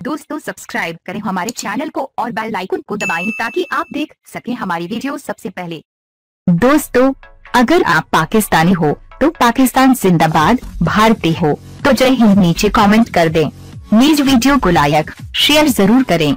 दोस्तों सब्सक्राइब करें हमारे चैनल को और बेल आइकन को दबाएं ताकि आप देख सकें हमारी वीडियो सबसे पहले। दोस्तों, अगर आप पाकिस्तानी हो तो पाकिस्तान जिंदाबाद, भारतीय हो तो जय हिंद नीचे कमेंट कर दें। प्लीज वीडियो को लाइक शेयर जरूर करें।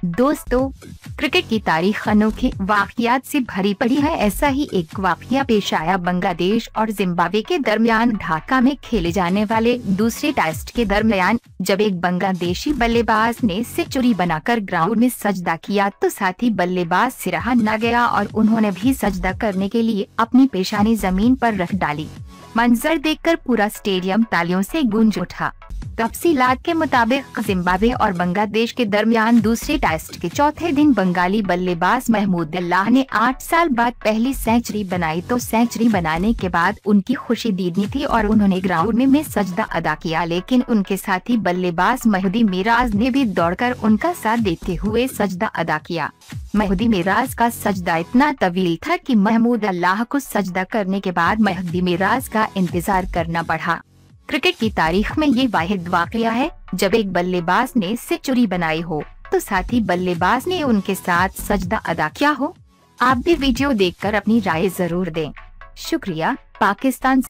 दोस्तों, क्रिकेट की तारीख अनोखे वाकयात से भरी पड़ी है। ऐसा ही एक वाकया पेश आया बांग्लादेश और जिम्बाब्वे के दरमियान ढाका में खेले जाने वाले दूसरे टेस्ट के दरमियान, जब एक बांग्लादेशी बल्लेबाज ने सेंचुरी बनाकर ग्राउंड में सजदा किया तो साथी बल्लेबाज से रहा न गया और उन्होंने भी सजदा करने के लिए अपनी पेशानी जमीन पर रख डाली। मंजर देखकर पूरा स्टेडियम तालियों से गूंज उठा। तफसीलात के मुताबिक जिम्बाब्वे और बांग्लादेश के दरमियान दूसरे टेस्ट के चौथे दिन बंगाली बल्लेबाज महमूद अल्लाह ने 8 साल बाद पहली सेंचुरी बनाई। तो सेंचुरी बनाने के बाद उनकी खुशी दीदनी थी और उन्होंने ग्राउंड में सजदा अदा किया, लेकिन उनके साथी बल्लेबाज महदी मिराज ने भी दौड़कर उनका साथ देते हुए सजदा अदा किया। महदी मिराज का सजदा इतना तवील था कि महमूद अल्लाह को सजदा करने के बाद महदी मिराज का इंतजार करना पड़ा। क्रिकेट की तारीख में ये वाहिद वाकया है जब एक बल्लेबाज ने सेंचुरी बनाई हो तो साथी बल्लेबाज ने उनके साथ सजदा अदा किया हो। आप भी वीडियो देखकर अपनी राय जरूर दें। शुक्रिया। पाकिस्तान।